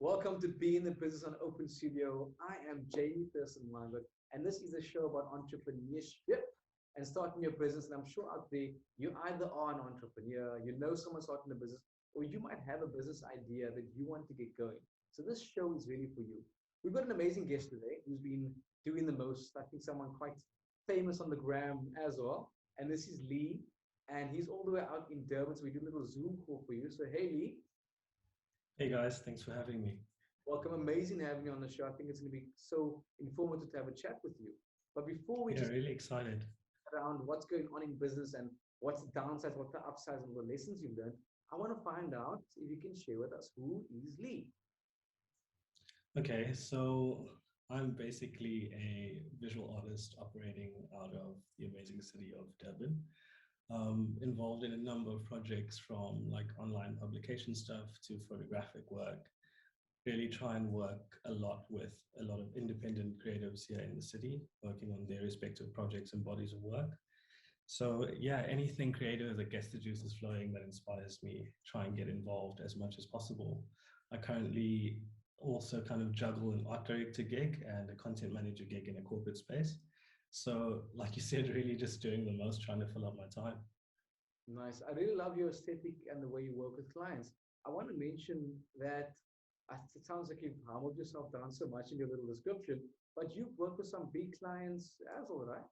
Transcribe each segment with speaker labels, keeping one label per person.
Speaker 1: Welcome to Be in the Business on Open Studio. I am Thurston Wyngaard, and this is a show about entrepreneurship and starting your business. And I'm sure out there, you either are an entrepreneur, you know someone starting a business, or you might have a business idea that you want to get going. So this show is really for you. We've got an amazing guest today who's been doing the most. I think someone quite famous on the gram as well. And this is Lee, and he's all the way out in Durban. So we do a little Zoom call for you. So hey, Lee.
Speaker 2: Hey guys, thanks for having me.
Speaker 1: Welcome. Amazing having you on the show. I think it's going to be so informative to have a chat with you. But before we
Speaker 2: Yeah,
Speaker 1: just
Speaker 2: really excited.
Speaker 1: around what's going on in business and what's the downsides, what the upsides, and the lessons you've learned, I want to find out if you can share with us who is Lee.
Speaker 2: Okay, so I'm basically a visual artist operating out of the amazing city of Durban. Involved in a number of projects from like online publication stuff to photographic work. Really try and work a lot with a lot of independent creatives here in the city, working on their respective projects and bodies of work. So yeah, anything creative that gets the juices flowing, that inspires me, try and get involved as much as possible. I currently also kind of juggle an art director gig and a content manager gig in a corporate space. So like you said, really just doing the most, trying to fill up my time.
Speaker 1: Nice. I really love your aesthetic and the way you work with clients. I want to mention that it sounds like you've humbled yourself down so much in your little description, but you've worked with some big clients as well, right?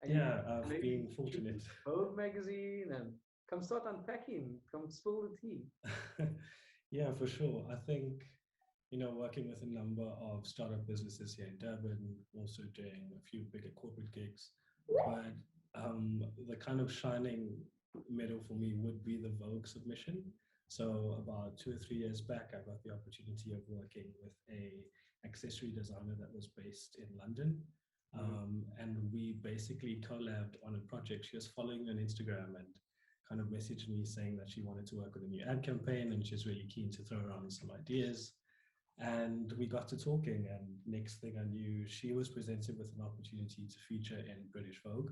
Speaker 1: And you
Speaker 2: Yeah, I've
Speaker 1: maybe
Speaker 2: been fortunate.
Speaker 1: Vogue magazine and come start unpacking, come spill the tea.
Speaker 2: Yeah, for sure. I think, working with a number of startup businesses here in Durban, also doing a few bigger corporate gigs. But the kind of shining medal for me would be the Vogue submission. So about 2 or 3 years back, I got the opportunity of working with a accessory designer that was based in London. And we basically collabed on a project. She was following me on Instagram and kind of messaged me saying that she wanted to work with a new ad campaign and she's really keen to throw around some ideas. And we got to talking, and next thing I knew, she was presented with an opportunity to feature in British Vogue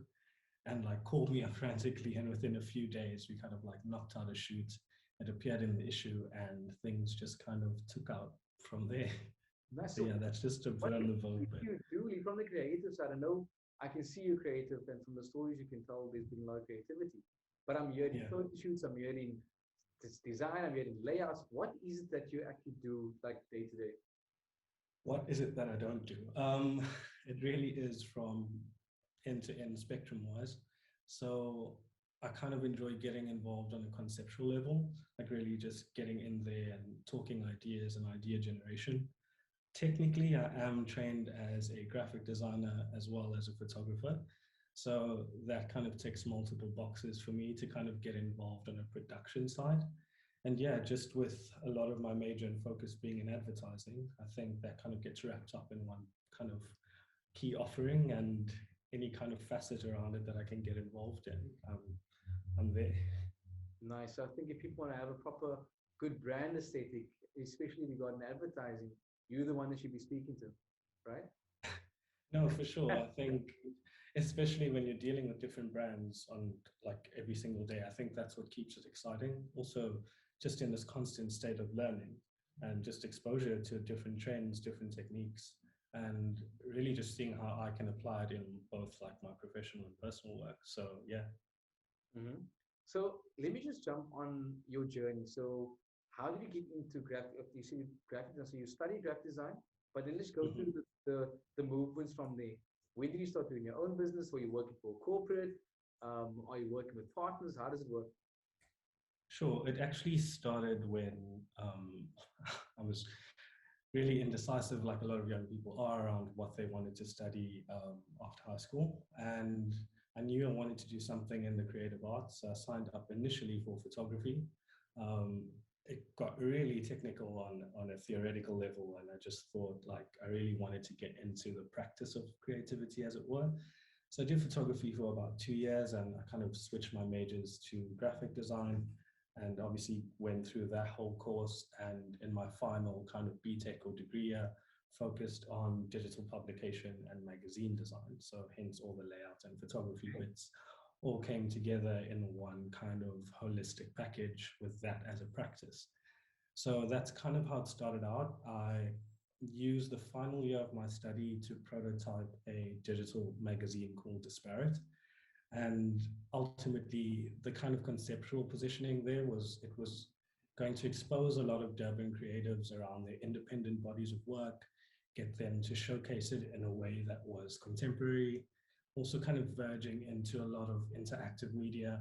Speaker 2: and like called me up frantically. And within a few days, we kind of like knocked out a shoot. It appeared in the issue and things just kind of took out from there.
Speaker 1: Nice.
Speaker 2: So yeah, that's just a bit
Speaker 1: What
Speaker 2: on
Speaker 1: did
Speaker 2: the Vogue bit.
Speaker 1: you do from the creative side? I know I can see you creative, and from the stories you can tell, there's been a lot of creativity. But I'm hearing
Speaker 2: Yeah.
Speaker 1: photo shoots, I'm hearing this design, I'm hearing layouts. What is it that you actually do like day to day?
Speaker 2: What is it that I don't do? It really is from end to end spectrum wise. So I kind of enjoy getting involved on a conceptual level, like really just getting in there and talking ideas and idea generation. Technically, I am trained as a graphic designer as well as a photographer. So that kind of ticks multiple boxes for me to kind of get involved on a production side. And yeah, just with a lot of my major and focus being in advertising, I think that kind of gets wrapped up in one kind of key offering, and any kind of facet around it that I can get involved in, I'm there.
Speaker 1: Nice. So I think if people want to have a proper good brand aesthetic, especially regarding advertising, you're the one they should be speaking to, right?
Speaker 2: No, for sure. I think, especially when you're dealing with different brands on like every single day, I think that's what keeps it exciting. Also, just in this constant state of learning and just exposure to different trends, different techniques, and really just seeing how I can apply it in both like my professional and personal work. So yeah.
Speaker 1: Mm-hmm. So let me just jump on your journey. So how did you get into graphic? You see graphic design. So you studied graphic design, but then let's go
Speaker 2: Mhm.
Speaker 1: through the movements from there. When did you start doing your own business? Were you working for a corporate? Are you working with partners? How does it work?
Speaker 2: Sure. It actually started when I was really indecisive, like a lot of young people are, around what they wanted to study after high school. And I knew I wanted to do something in the creative arts. So I signed up initially for photography. Um, it got really technical on a theoretical level, and I just thought like I really wanted to get into the practice of creativity, as it were. So I did photography for about 2 years, and I kind of switched my majors to graphic design, and obviously went through that whole course. And in my final kind of BTech or degree, focused on digital publication and magazine design. So hence all the layout and photography bits all came together in one kind of holistic package with that as a practice. So that's kind of how it started out. I used the final year of my study to prototype a digital magazine called Disparate. And ultimately, the kind of conceptual positioning there was it was going to expose a lot of Durban creatives around their independent bodies of work, get them to showcase it in a way that was contemporary, also kind of verging into a lot of interactive media.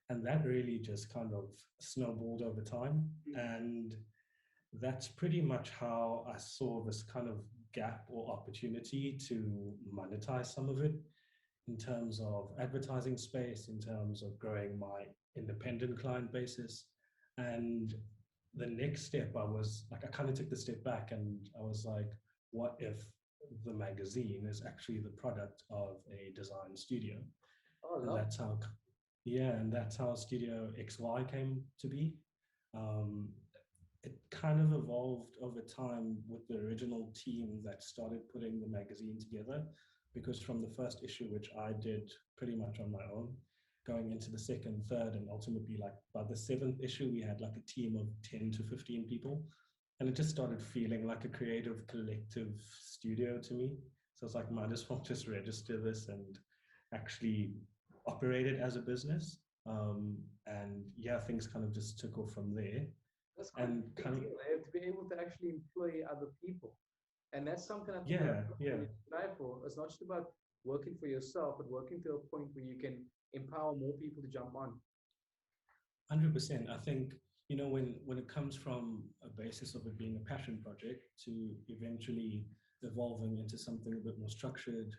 Speaker 2: And that really just kind of snowballed over time. And that's pretty much how I saw this kind of gap or opportunity to monetize some of it in terms of advertising space, in terms of growing my independent client basis. And the next step, I was like, I kind of took the step back and I was like, what if the magazine is actually the product of a design studio?
Speaker 1: Oh,
Speaker 2: And
Speaker 1: love.
Speaker 2: that's how, yeah, and that's how Studio XY came to be. Um, it kind of evolved over time with the original team that started putting the magazine together, because from the first issue, which I did pretty much on my own, going into the second, third, and ultimately like by the seventh issue, we had like a team of 10 to 15 people. And it just started feeling like a creative collective studio to me. So it's like, might as well just register this and actually operate it as a business. And yeah, things kind of just took off from there.
Speaker 1: That's quite a
Speaker 2: And
Speaker 1: big
Speaker 2: kind of,
Speaker 1: deal, eh? To be able to actually employ other people. And that's something I think a lot
Speaker 2: yeah,
Speaker 1: of people
Speaker 2: yeah.
Speaker 1: need to strive for. It's not just about working for yourself, but working to a point where you can empower more people to jump on.
Speaker 2: 100%. I think, you know, when it comes from a basis of it being a passion project to eventually evolving into something a bit more structured,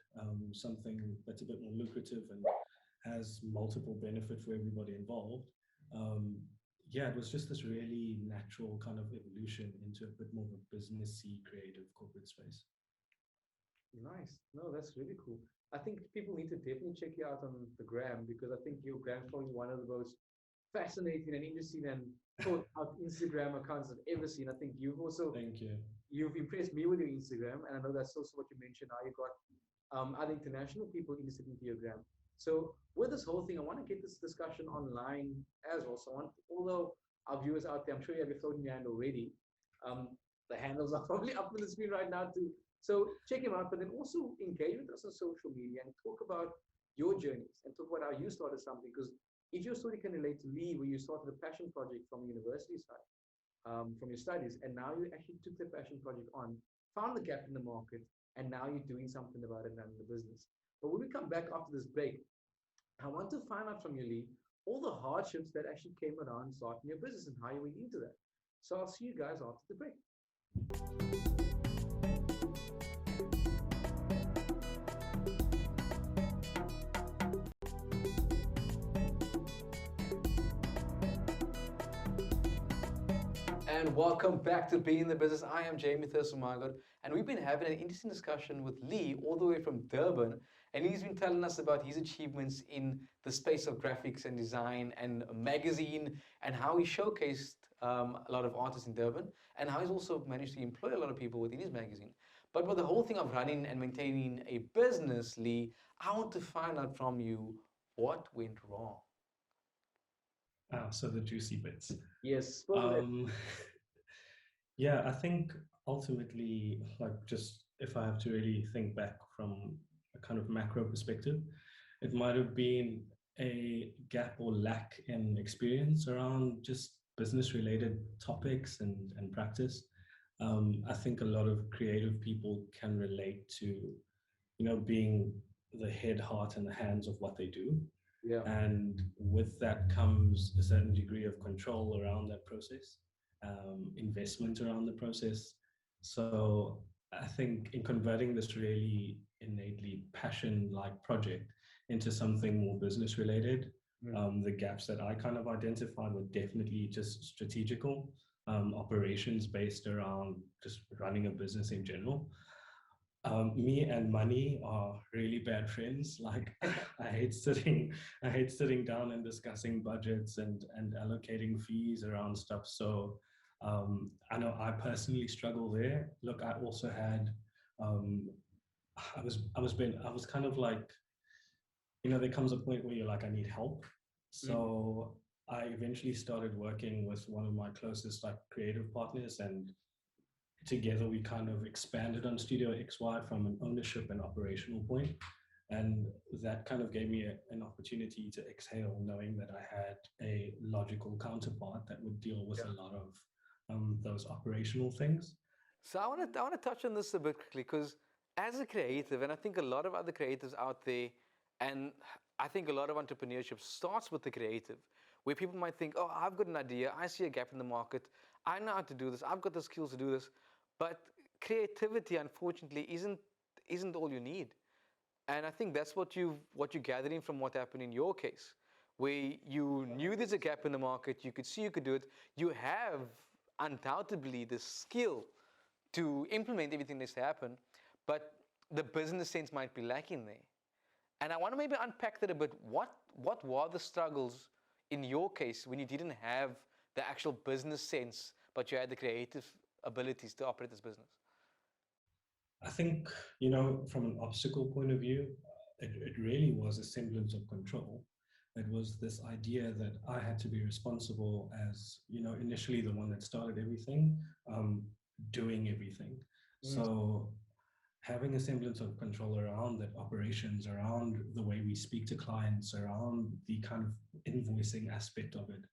Speaker 2: something that's a bit more lucrative and has multiple benefit for everybody involved. Um, yeah, it was just this really natural kind of evolution into a bit more of a businessy, creative corporate space.
Speaker 1: Nice. No, that's really cool. I think people need to definitely check you out on the gram because I think your gram's probably one of the most fascinating and interesting and thought out Instagram accounts I've ever seen. I think
Speaker 2: Thank you.
Speaker 1: you've impressed me with your Instagram, and I know that's also what you mentioned. How you got other international people interested into your gram. So with this whole thing, I want to get this discussion online as well. So I want, although our viewers out there, I'm sure you have your phone in your hand already. Um, the handles are probably up on the screen right now too. So check him out, but then also engage with us on social media and talk about your journeys and talk about how you started something. Because if your story can relate to Lee, where you started a passion project from the university side, from your studies, and now you actually took the passion project on, found the gap in the market, and now you're doing something about it in the business. But when we come back after this break, I want to find out from you, Lee, all the hardships that actually came around starting your business and how you went into that. So I'll see you guys after the break. And welcome back to Being in the Business. I am Thurston Wyngaard, and we've been having an interesting discussion with Lee all the way from Durban, and he's been telling us about his achievements in the space of graphics and design and a magazine, and how he showcased a lot of artists in Durban, and how he's also managed to employ a lot of people within his magazine. But with the whole thing of running and maintaining a business, Lee, I want to find out from you what went wrong.
Speaker 2: Ah, so the juicy bits.
Speaker 1: Yes.
Speaker 2: Um, yeah, I think ultimately, like just if I have to really think back from a kind of macro perspective, it might have been a gap or lack in experience around just business related topics and practice. I think a lot of creative people can relate to, you know, being the head, heart, and the hands of what they do.
Speaker 1: Yeah.
Speaker 2: And with that comes a certain degree of control around that process, investment around the process. So I think in converting this really innately passion-like project into something more business related, the gaps that I kind of identified were definitely just strategical, operations based around just running a business in general. Me and money are really bad friends. Like I hate sitting down and discussing budgets and allocating fees around stuff. So I know I personally struggle there. Look, I also had um, I was kind of like, you know, there comes a point where you're like, I need help. So I eventually started working with one of my closest like creative partners, and together we kind of expanded on Studio XY from an ownership and operational point. And that kind of gave me an opportunity to exhale, knowing that I had a logical counterpart that would deal with a lot of those operational things.
Speaker 3: So I want to touch on this a bit quickly because as a creative, and I think a lot of other creatives out there, and I think a lot of entrepreneurship starts with the creative, where people might think, oh, I've got an idea, I see a gap in the market, I know how to do this, I've got the skills to do this, but creativity, unfortunately, isn't all you need. And I think that's what you're gathering from what happened in your case, where you knew there's a gap in the market, you could see you could do it, you have undoubtedly the skill to implement everything that needs to happen, but the business sense might be lacking there. And I want to maybe unpack that a bit. What were the struggles in your case when you didn't have the actual business sense, but you had the creative abilities to operate this business?
Speaker 2: I think, from an obstacle point of view, it really was a semblance of control. It was this idea that I had to be responsible as, initially the one that started everything, doing everything. So having a semblance of control around that operations, around the way we speak to clients, around the kind of invoicing aspect of it,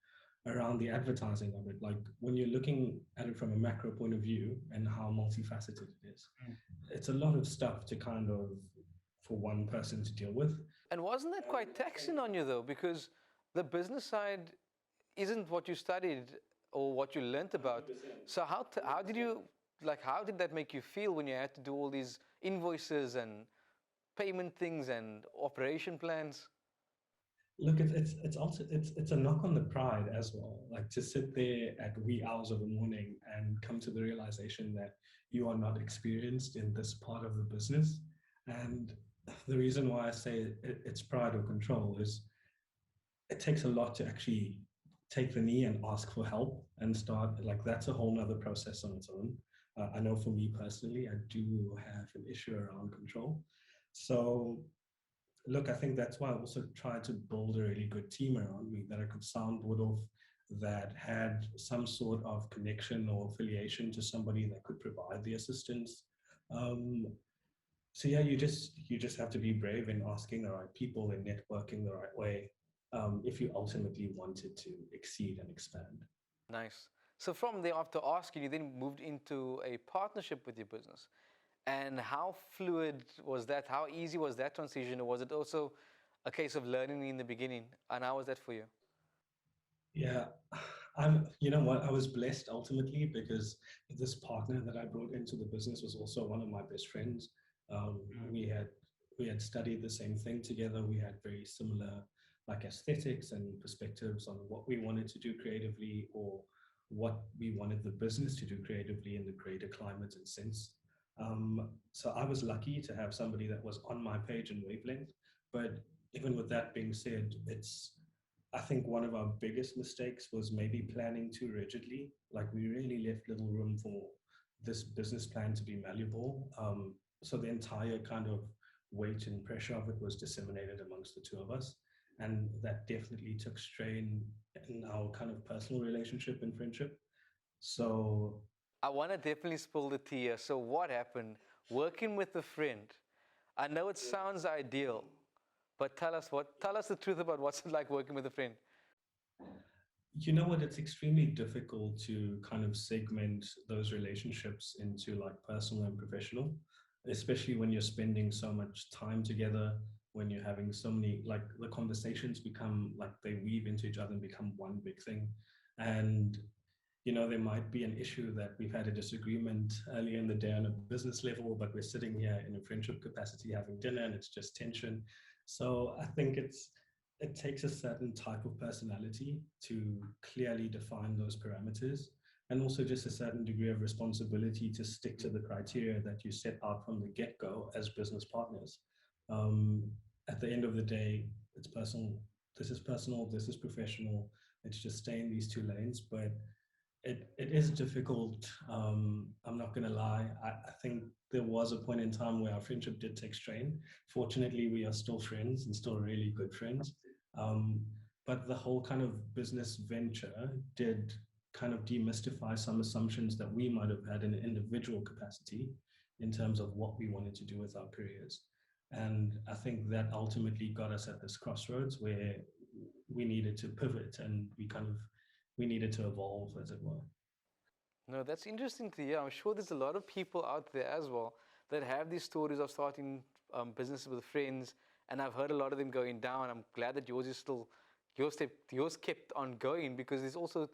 Speaker 2: around the advertising of it. Like when you're looking at it from a macro point of view and how multifaceted it is, it's a lot of stuff to kind of, for one person to deal with.
Speaker 3: And wasn't that quite taxing on you though? Because the business side isn't what you studied or what you learnt about. So how did you, like, how did that make you feel when you had to do all these invoices and payment things and operation plans?
Speaker 2: Look, it's also it's a knock on the pride as well. Like to sit there at wee hours of the morning and come to the realization that you are not experienced in this part of the business. And the reason why I say it's pride or control is it takes a lot to actually take the knee and ask for help and start. Like that's a whole nother process on its own. I know for me personally, I do have an issue around control. So look, I think that's why I also tried to build a really good team around me that I could soundboard off, that had some sort of connection or affiliation to somebody that could provide the assistance. So yeah, you just have to be brave in asking the right people and networking the right way, if you ultimately wanted to exceed and expand.
Speaker 3: Nice. So from there, after asking, you then moved into a partnership with your business. And how fluid was that? How easy was that transition? Or was it also a case of learning in the beginning? And how was that for you?
Speaker 2: Yeah, I was blessed ultimately because this partner that I brought into the business was also one of my best friends. We had studied the same thing together. We had very similar like aesthetics and perspectives on what we wanted to do creatively or what we wanted the business to do creatively in the greater climate and sense. So I was lucky to have somebody that was on my page and wavelength. But even with that being said, I think one of our biggest mistakes was maybe planning too rigidly. Like we really left little room for this business plan to be malleable. So the entire kind of weight and pressure of it was disseminated amongst the two of us. And that definitely took strain in our kind of personal relationship and friendship. So
Speaker 3: I want to definitely spill the tea here. So what happened? Working with a friend. I know it sounds ideal, but tell us the truth about what's it like working with a friend.
Speaker 2: you know what, it's extremely difficult to kind of segment those relationships into like personal and professional, especially when you're spending so much time together, when you're having so many, like the conversations become like they weave into each other and become one big thing. And there might be an issue that we've had a disagreement earlier in the day on a business level, but we're sitting here in a friendship capacity having dinner and it's just tension. So I think it takes a certain type of personality to clearly define those parameters, and also just a certain degree of responsibility to stick to the criteria that you set out from the get-go as business partners. At the end of the day, it's personal. This is personal, this is professional. It's just stay in these two lanes, but it is difficult. I'm not going to lie. I think there was a point in time where our friendship did take strain. Fortunately, we are still friends and still really good friends. but the whole kind of business venture did kind of demystify some assumptions that we might have had in an individual capacity in terms of what we wanted to do with our careers. And I think that ultimately got us at this crossroads where we needed to pivot and we needed to evolve, as it were.
Speaker 3: No, that's interesting to hear. I'm sure there's a lot of people out there as well that have these stories of starting businesses with friends, and I've heard a lot of them going down. I'm glad that yours is still yours kept on going, because there's also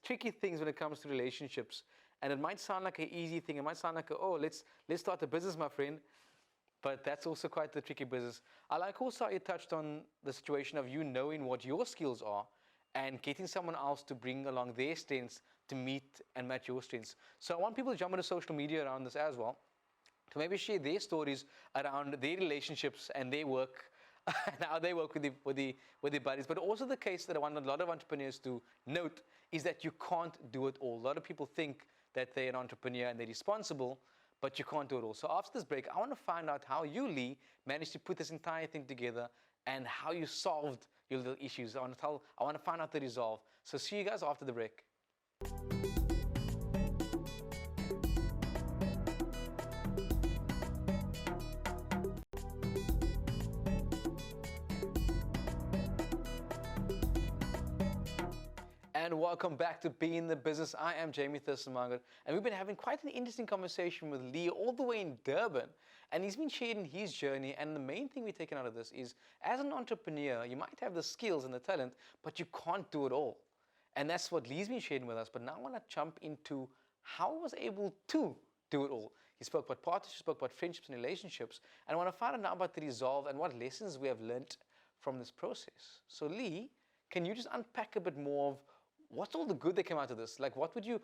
Speaker 3: tricky things when it comes to relationships. And it might sound like an easy thing. It might sound like, oh, let's start a business, my friend. But that's also quite the tricky business. I like also how you touched on the situation of you knowing what your skills are and getting someone else to bring along their strengths to meet and match your strengths. So I want people to jump into social media around this as well, to maybe share their stories around their relationships and their work and how they work with their buddies. But also the case that I want a lot of entrepreneurs to note is that you can't do it all. A lot of people think that they're an entrepreneur and they're responsible, but you can't do it all. So after this break, I want to find out how you, Lee, managed to put this entire thing together and how you solved your little issues. I want to find out the resolve. So see you guys after the break. And welcome back to Be in the Business. I am Thurston Wyngaard, and we've been having quite an interesting conversation with Lee all the way in Durban. And he's been sharing his journey, and the main thing we've taken out of this is, as an entrepreneur, you might have the skills and the talent, but you can't do it all. And that's what Lee's been sharing with us. But now I want to jump into how he was able to do it all. He spoke about partnerships, spoke about friendships and relationships, and I want to find out now about the resolve and what lessons we have learned from this process. So Lee, can you just unpack a bit more of what's all the good that came out of this? Like, what did you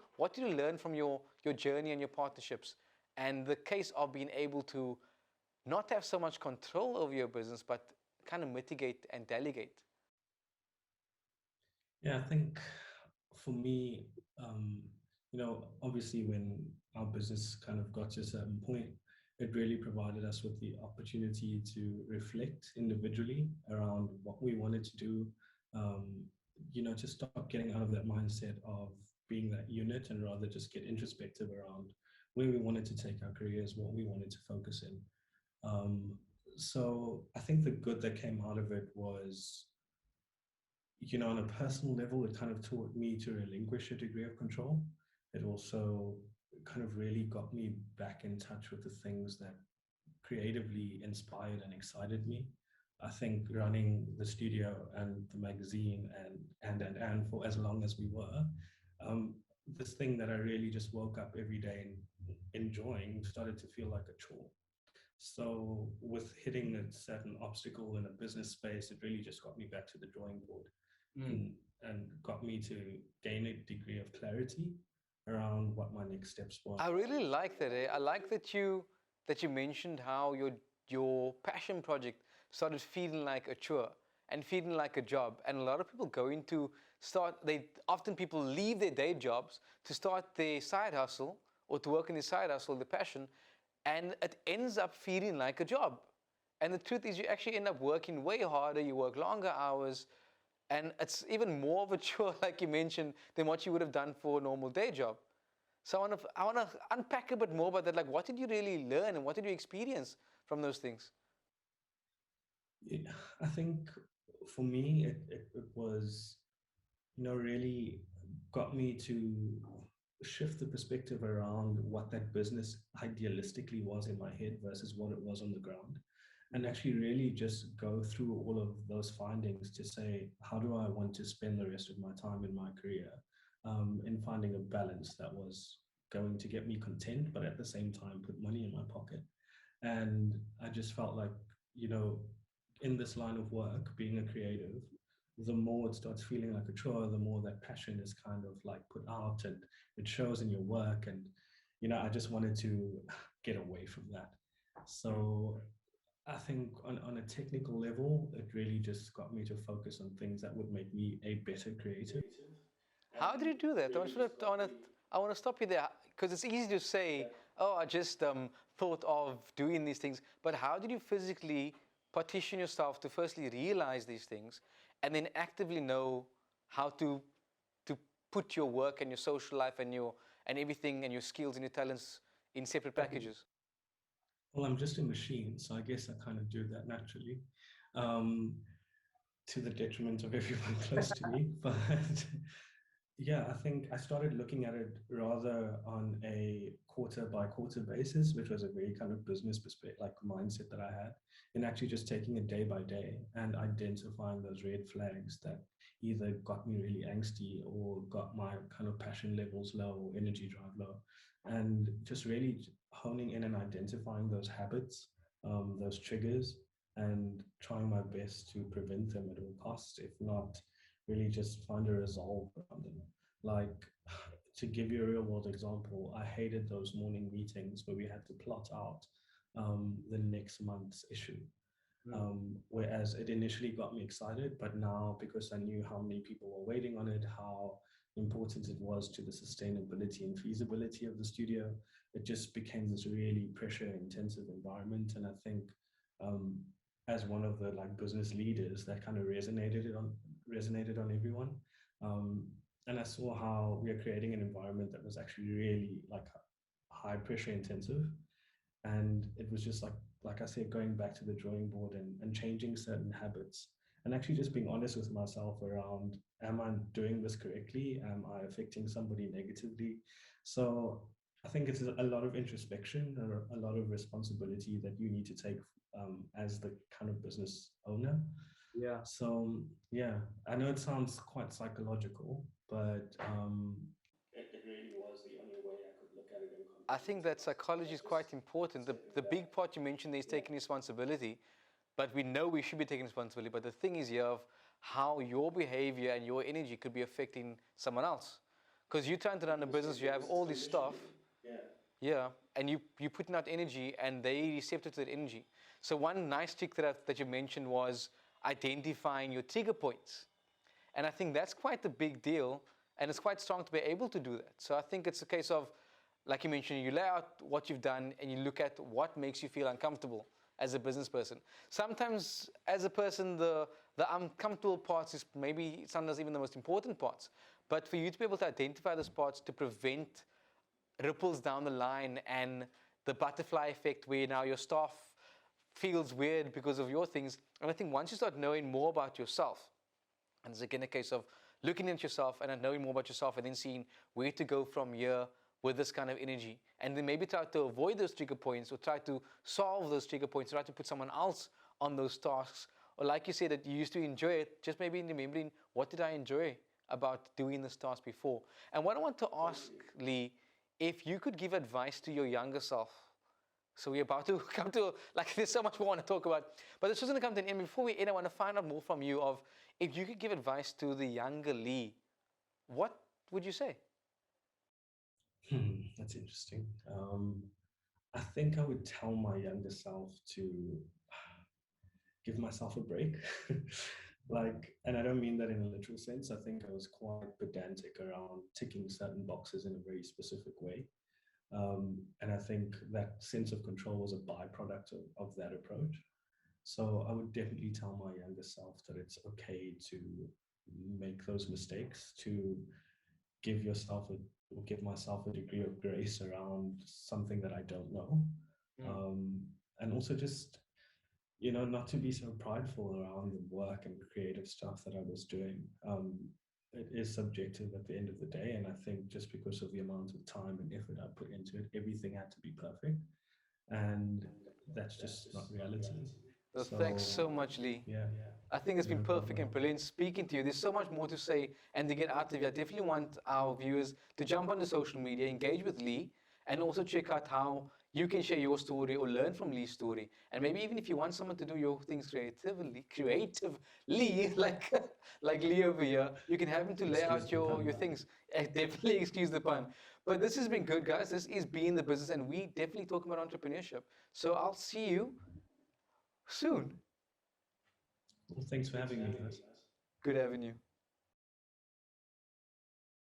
Speaker 3: learn from your journey and your partnerships, and the case of being able to not have so much control over your business, but kind of mitigate and delegate?
Speaker 2: Yeah, I think for me, obviously when our business kind of got to a certain point, it really provided us with the opportunity to reflect individually around what we wanted to do, to stop getting out of that mindset of being that unit and rather just get introspective around where we wanted to take our careers, what we wanted to focus in. So I think the good that came out of it was, on a personal level, it kind of taught me to relinquish a degree of control. It also kind of really got me back in touch with the things that creatively inspired and excited me. I think running the studio and the magazine and for as long as we were, this thing that I really just woke up every day and enjoying started to feel like a chore. So with hitting a certain obstacle in a business space, it really just got me back to the drawing board and got me to gain a degree of clarity around what my next steps were.
Speaker 3: I really like that. I like that you mentioned how your passion project started feeling like a chore and feeling like a job. And a lot of people people leave their day jobs to start their side hustle or to work in their side hustle, their passion, and it ends up feeling like a job. And the truth is, you actually end up working way harder, you work longer hours, and it's even more of a chore, like you mentioned, than what you would have done for a normal day job. So I want to unpack a bit more about that. Like, what did you really learn and what did you experience from those things?
Speaker 2: Yeah, I think for me, it was, really got me to shift the perspective around what that business idealistically was in my head versus what it was on the ground. And actually really just go through all of those findings to say, how do I want to spend the rest of my time in my career, in finding a balance that was going to get me content, but at the same time put money in my pocket. And I just felt like, in this line of work, being a creative, the more it starts feeling like a chore, the more that passion is kind of like put out and it shows in your work. And, I just wanted to get away from that. So I think on a technical level, it really just got me to focus on things that would make me a better creative.
Speaker 3: How did you do that? I want to stop you there, because it's easy to say, oh, I just thought of doing these things. But how did you physically partition yourself to firstly realize these things and then actively know how to put your work and your social life and your and everything and your skills and your talents in separate packages?
Speaker 2: Well, I'm just a machine, so I guess I kind of do that naturally, um, to the detriment of everyone close to me. But yeah, I think I started looking at it rather on a quarter by quarter basis, which was a very kind of business perspective, like mindset that I had, and actually just taking it day by day and identifying those red flags that either got me really angsty or got my kind of passion levels low or energy drive low, and just really honing in and identifying those habits, those triggers, and trying my best to prevent them at all costs, if not really just find a resolve around them. Like, to give you a real world example, I hated those morning meetings where we had to plot out the next month's issue. Whereas it initially got me excited, but now because I knew how many people were waiting on it, how important it was to the sustainability and feasibility of the studio, it just became this really pressure intensive environment. And I think um, as one of the like business leaders, that kind of resonated on everyone. Um, and I saw how we are creating an environment that was actually really like high pressure intensive, and it was just like I said, going back to the drawing board and changing certain habits, and actually just being honest with myself around, am I doing this correctly? Am I affecting somebody negatively? So I think it's a lot of introspection or a lot of responsibility that you need to take as the kind of business owner.
Speaker 1: Yeah.
Speaker 2: So yeah, I know it sounds quite psychological, but it really was the only way I could look at it and
Speaker 3: I
Speaker 2: contribute
Speaker 3: think
Speaker 2: to
Speaker 3: that
Speaker 2: that.
Speaker 3: psychology is
Speaker 2: Like just
Speaker 3: quite important. The
Speaker 2: stepping
Speaker 3: the
Speaker 2: back.
Speaker 3: big part you mentioned there is
Speaker 2: Yeah.
Speaker 3: taking responsibility, but we know we should be taking responsibility. But the thing is here of how your behavior and your energy could be affecting someone else. Because you're trying to run a business, you have all this stuff,
Speaker 2: Yeah.
Speaker 3: yeah, and you putting out energy and they receptive to that energy. So one nice trick that you mentioned was identifying your trigger points. And I think that's quite a big deal. And it's quite strong to be able to do that. So I think it's a case of, like you mentioned, you lay out what you've done and you look at what makes you feel uncomfortable as a business person. Sometimes as a person, the uncomfortable parts is maybe sometimes even the most important parts. But for you to be able to identify those parts to prevent ripples down the line and the butterfly effect where now your staff feels weird because of your things. And I think once you start knowing more about yourself, and it's again a case of looking at yourself and knowing more about yourself and then seeing where to go from here with this kind of energy. And then maybe try to avoid those trigger points or try to solve those trigger points, try to put someone else on those tasks. Or like you said, that you used to enjoy it, just maybe remembering what did I enjoy about doing this task before. And what I want to ask, Lee, if you could give advice to your younger self. So we're about to come to, like, there's so much we want to talk about. But this is going to come to an end. Before we end, I want to find out more from you of if you could give advice to the younger Lee, what would you say?
Speaker 2: That's interesting. I think I would tell my younger self to give myself a break. Like, and I don't mean that in a literal sense. I think I was quite pedantic around ticking certain boxes in a very specific way. And I think that sense of control was a byproduct of that approach. So I would definitely tell my younger self that it's okay to make those mistakes, to give yourself a or give myself a degree of grace around something that I don't know. Um, and also just, not to be so prideful around the work and creative stuff that I was doing. It is subjective at the end of the day. And I think just because of the amount of time and effort I put into it, everything had to be perfect. And that's just not reality.
Speaker 3: Well,
Speaker 2: So,
Speaker 3: thanks so much, Lee.
Speaker 2: yeah,
Speaker 3: I think it's been
Speaker 2: no
Speaker 3: perfect
Speaker 2: problem.
Speaker 3: and brilliant speaking to you. There's so much more to say and to get out of you. I definitely want our viewers to jump onto social media, engage with Lee, and also check out how you can share your story or learn from Lee's story. And maybe even if you want someone to do your things creatively, like Lee over here, you can have him to lay
Speaker 2: Excuse
Speaker 3: out
Speaker 2: the pun.
Speaker 3: your things. Definitely excuse the pun. But this has been good, guys. This is Being the Business, and we definitely talk about entrepreneurship. So I'll see you soon.
Speaker 2: Well, thanks for having me, guys.
Speaker 3: Good having you.